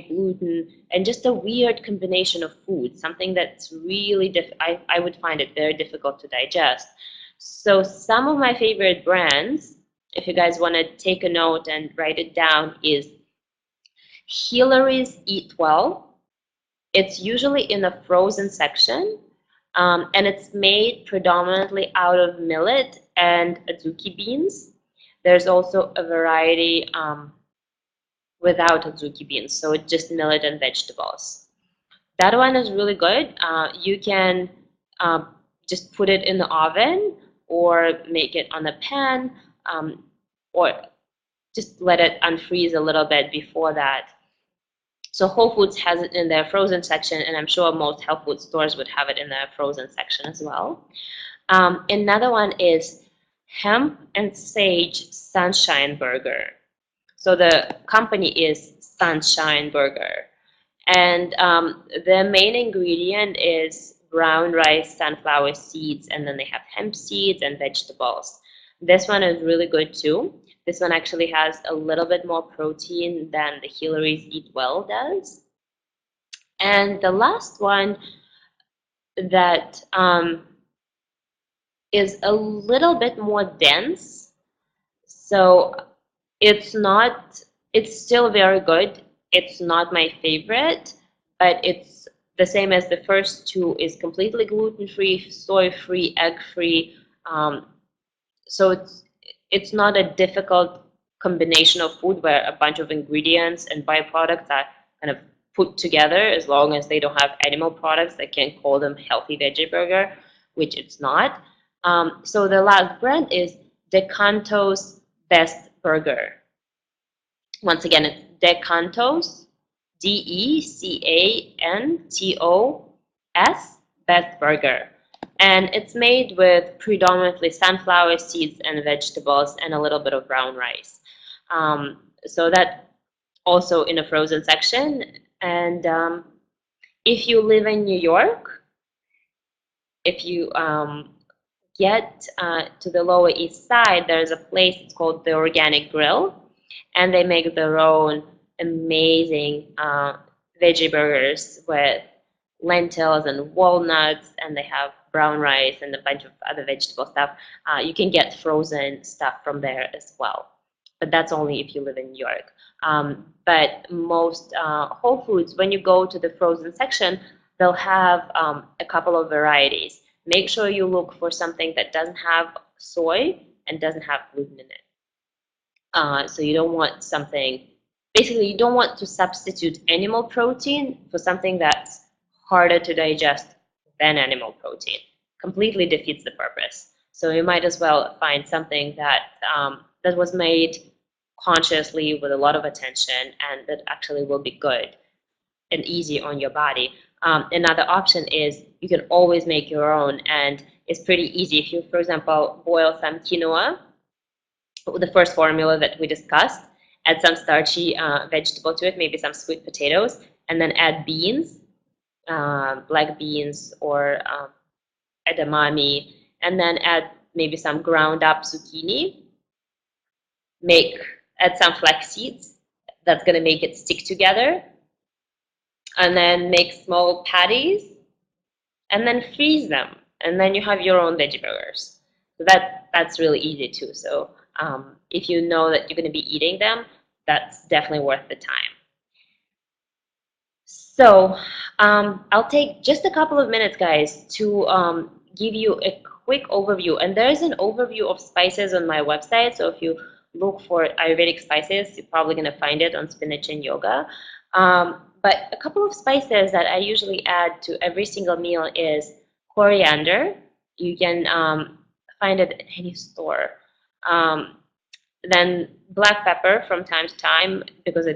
gluten, and just a weird combination of food, something that's really I would find it very difficult to digest. So some of my favorite brands, if you guys want to take a note and write it down, is Hillary's Eat Well. It's usually in the frozen section, and it's made predominantly out of millet and azuki beans. There's also a variety without azuki beans, so it's just millet and vegetables. That one is really good. You can just put it in the oven or make it on a pan, or just let it unfreeze a little bit before that. So Whole Foods has it in their frozen section, and I'm sure most health food stores would have it in their frozen section as well. Another one is Hemp and Sage Sunshine Burger. So the company is Sunshine Burger. And the main ingredient is brown rice, sunflower seeds, and then they have hemp seeds and vegetables. This one is really good too. This one actually has a little bit more protein than the Hillary's Eat Well does. And the last one that is a little bit more dense. So it's still very good. It's not my favorite, but it's the same as the first two, is completely gluten-free, soy-free, egg-free. Um, so it's not a difficult combination of food where a bunch of ingredients and byproducts are kind of put together. As long as they don't have animal products, I can call them healthy veggie burger, which it's not. So the last brand is Decanto's Best Burger. Once again, it's Decantos, Decantos, Best Burger. And it's made with predominantly sunflower seeds and vegetables and a little bit of brown rice. So that also in a frozen section. And if you live in New York, if you get to the Lower East Side, there's a place, it's called the Organic Grill, and they make their own amazing veggie burgers with lentils and walnuts, and they have brown rice and a bunch of other vegetable stuff. You can get frozen stuff from there as well, but that's only if you live in New York. But most Whole Foods, when you go to the frozen section, they'll have a couple of varieties. Make sure you look for something that doesn't have soy and doesn't have gluten in it. So you don't want something, basically you don't want to substitute animal protein for something that's harder to digest than animal protein. Completely defeats the purpose. So you might as well find something that that was made consciously with a lot of attention and that actually will be good and easy on your body. Another option is you can always make your own, and it's pretty easy. If you, for example, boil some quinoa, the first formula that we discussed, add some starchy vegetable to it, maybe some sweet potatoes, and then add beans, black beans or edamame, and then add maybe some ground up zucchini. Add some flax seeds. That's going to make it stick together. And then make small patties and then freeze them. And then you have your own veggie burgers. So that's really easy too. So if you know that you're going to be eating them, that's definitely worth the time. So I'll take just a couple of minutes, guys, to give you a quick overview. And there's an overview of spices on my website. So if you look for Ayurvedic spices, you're probably going to find it on Spinach and Yoga. But a couple of spices that I usually add to every single meal is coriander. You can find it at any store. Then black pepper from time to time, because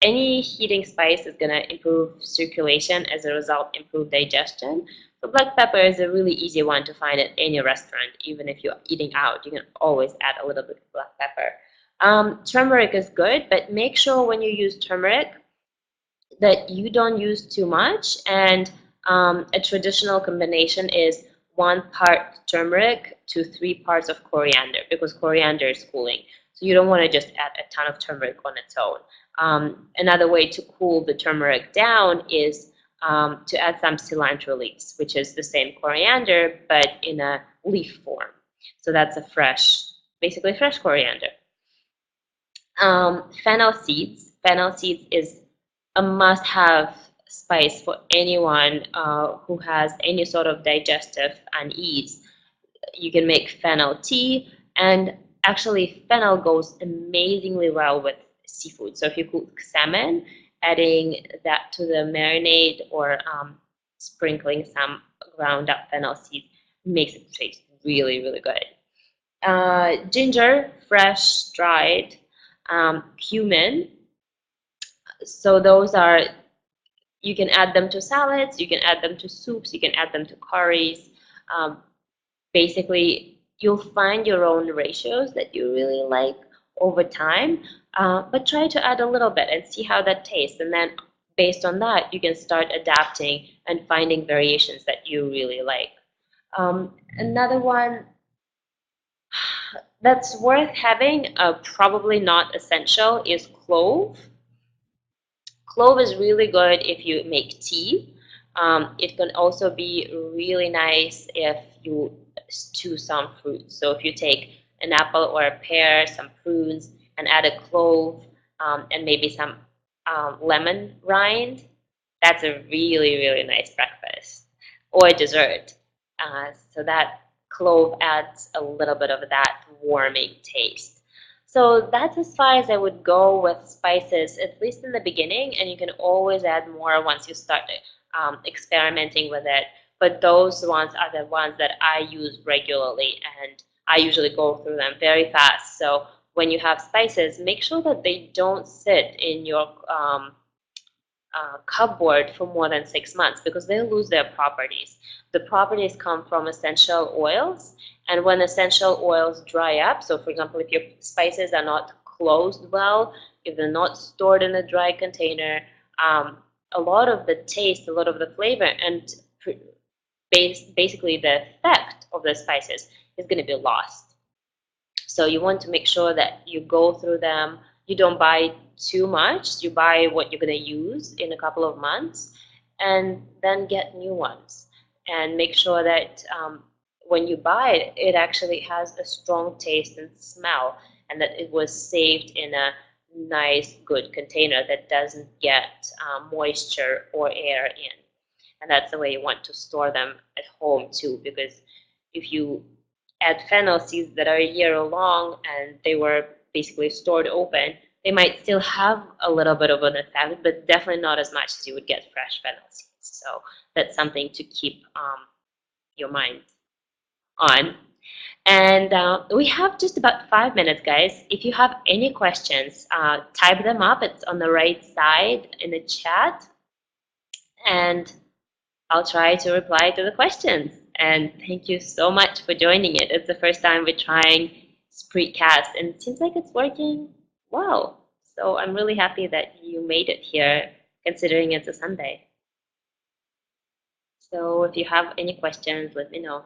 any heating spice is going to improve circulation, as a result improve digestion. So black pepper is a really easy one to find at any restaurant. Even if you're eating out, you can always add a little bit of black pepper. Turmeric is good, but make sure when you use turmeric that you don't use too much. And a traditional combination is 1 part turmeric to 3 parts of coriander, because coriander is cooling. So you don't want to just add a ton of turmeric on its own. Another way to cool the turmeric down is to add some cilantro leaves, which is the same coriander but in a leaf form. So that's a basically fresh coriander. Fennel seeds. Fennel seeds is a must-have spice for anyone who has any sort of digestive unease. You can make fennel tea, and actually fennel goes amazingly well with seafood. So if you cook salmon, adding that to the marinade or sprinkling some ground up fennel seeds makes it taste really, really good. Ginger, fresh, dried. Cumin. So those are, you can add them to salads, you can add them to soups, you can add them to curries. Basically, you'll find your own ratios that you really like over time, but try to add a little bit and see how that tastes. And then based on that, you can start adapting and finding variations that you really like. Another one that's worth having, probably not essential, is clove. Clove is really good if you make tea. It can also be really nice if you stew some fruits. So if you take an apple or a pear, some prunes, and add a clove and maybe some lemon rind, that's a really, really nice breakfast or dessert. So that clove adds a little bit of that warming taste. So that's as far as I would go with spices, at least in the beginning, and you can always add more once you start experimenting with it. But those ones are the ones that I use regularly, and I usually go through them very fast. So when you have spices, make sure that they don't sit in your cupboard for more than 6 months because they lose their properties. The properties come from essential oils, and when essential oils dry up, so for example, if your spices are not closed well, if they're not stored in a dry container, a lot of the taste, a lot of the flavor, and basically the effect of the spices is going to be lost. So you want to make sure that you go through them. You don't buy too much. You buy what you're going to use in a couple of months and then get new ones. And make sure that when you buy it, it actually has a strong taste and smell and that it was saved in a nice, good container that doesn't get moisture or air in. And that's the way you want to store them at home too, because if you add fennel seeds that are a year long and they were basically stored open, they might still have a little bit of an effect, but definitely not as much as you would get fresh fennel seeds. So that's something to keep your mind on. And we have just about 5 minutes, guys. If you have any questions, type them up. It's on the right side in the chat. And I'll try to reply to the questions. And thank you so much for joining it. It's the first time we're trying Spreecast, and it seems like it's working well. So I'm really happy that you made it here, considering it's a Sunday. So if you have any questions, let me know.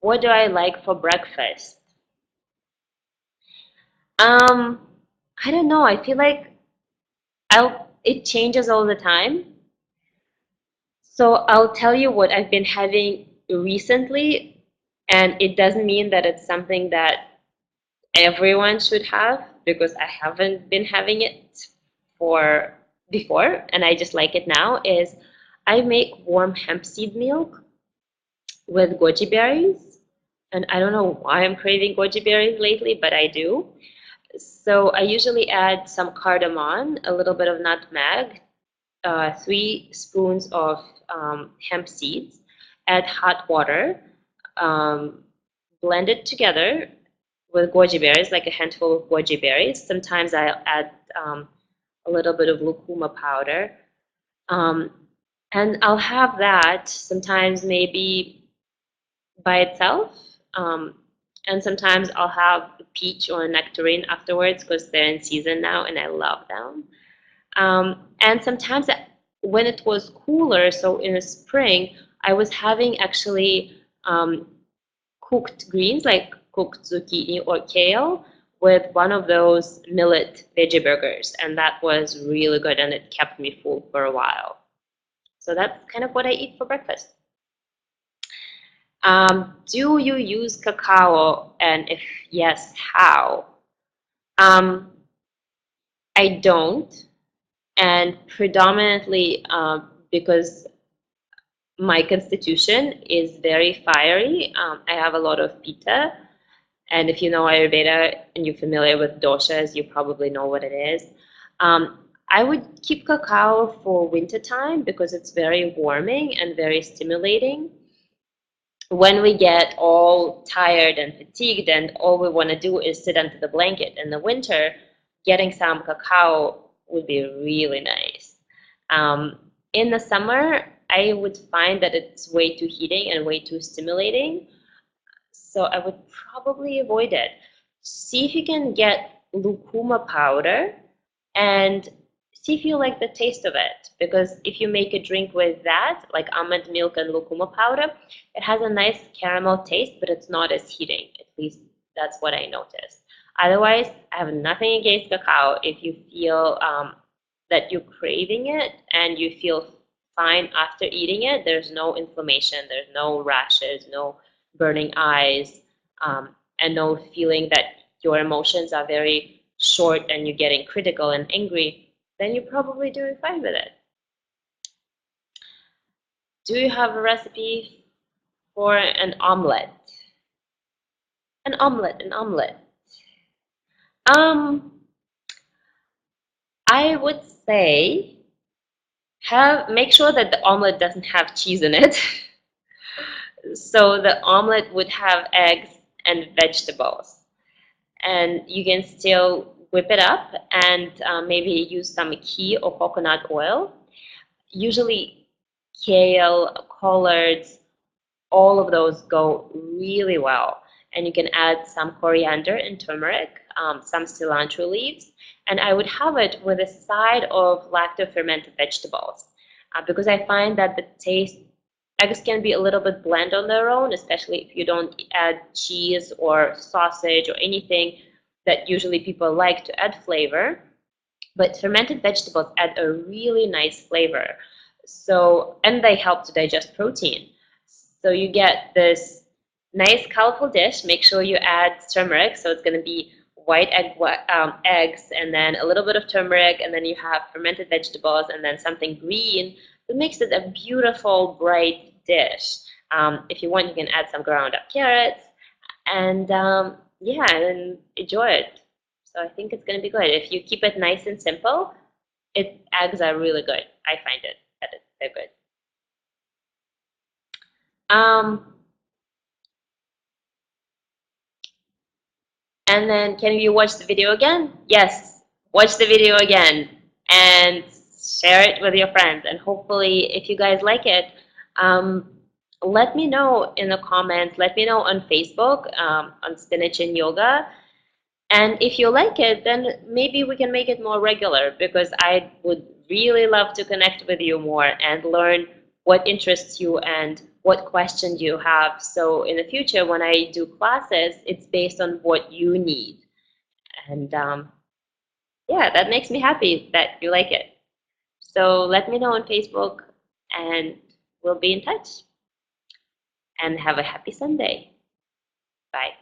What do I like for breakfast? I don't know. I feel like it changes all the time. So I'll tell you what I've been having recently, and it doesn't mean that it's something that everyone should have because I haven't been having it for before, and I just like it now, is I make warm hemp seed milk with goji berries. And I don't know why I'm craving goji berries lately, but I do. So I usually add some cardamom, a little bit of nutmeg, 3 spoons of hemp seeds, add hot water, blend it together with goji berries, like a handful of goji berries. Sometimes I'll add a little bit of lucuma powder. And I'll have that sometimes maybe by itself. And sometimes I'll have a peach or a nectarine afterwards because they're in season now and I love them. And sometimes when it was cooler, so in the spring, I was having actually cooked greens like cooked zucchini or kale with one of those millet veggie burgers. And that was really good and it kept me full for a while. So that's kind of what I eat for breakfast. Do you use cacao? And if yes, how? I don't. And predominantly because my constitution is very fiery. I have a lot of pitta. And if you know Ayurveda and you're familiar with doshas, you probably know what it is. I would keep cacao for wintertime because it's very warming and very stimulating. When we get all tired and fatigued and all we want to do is sit under the blanket in the winter, getting some cacao would be really nice. In the summer, I would find that it's way too heating and way too stimulating, so I would probably avoid it. See if you can get lucuma powder and see if you like the taste of it. Because if you make a drink with that, like almond milk and lucuma powder, it has a nice caramel taste, but it's not as heating. At least that's what I noticed. Otherwise, I have nothing against cacao. If you feel that you're craving it and you feel fine after eating it, there's no inflammation, there's no rashes, no burning eyes, and no feeling that your emotions are very short and you're getting critical and angry, then you're probably doing fine with it. Do you have a recipe for an omelet? An omelet, an omelet. Um, I would say make sure that the omelet doesn't have cheese in it. So the omelet would have eggs and vegetables. And you can still whip it up and maybe use some ghee or coconut oil. Usually kale, collards, all of those go really well. And you can add some coriander and turmeric, some cilantro leaves, and I would have it with a side of lacto-fermented vegetables because I find that the taste, eggs can be a little bit bland on their own, especially if you don't add cheese or sausage or anything that usually people like to add flavor. But fermented vegetables add a really nice flavor. So, and they help to digest protein. So you get this nice colorful dish. Make sure you add turmeric. So it's going to be white eggs and then a little bit of turmeric, and then you have fermented vegetables and then something green. It makes it a beautiful, bright dish. If you want, you can add some ground up carrots and yeah, and enjoy it. So I think it's going to be good. If you keep it nice and simple, eggs are really good. I find it that they're good. And then can you watch the video again? Yes, watch the video again and share it with your friends. And hopefully, if you guys like it, let me know in the comments. Let me know on Facebook, on Spinach and Yoga. And if you like it, then maybe we can make it more regular because I would really love to connect with you more and learn what interests you and what questions you have. So in the future, when I do classes, it's based on what you need. And yeah, that makes me happy that you like it. So let me know on Facebook and we'll be in touch. And have a happy Sunday. Bye.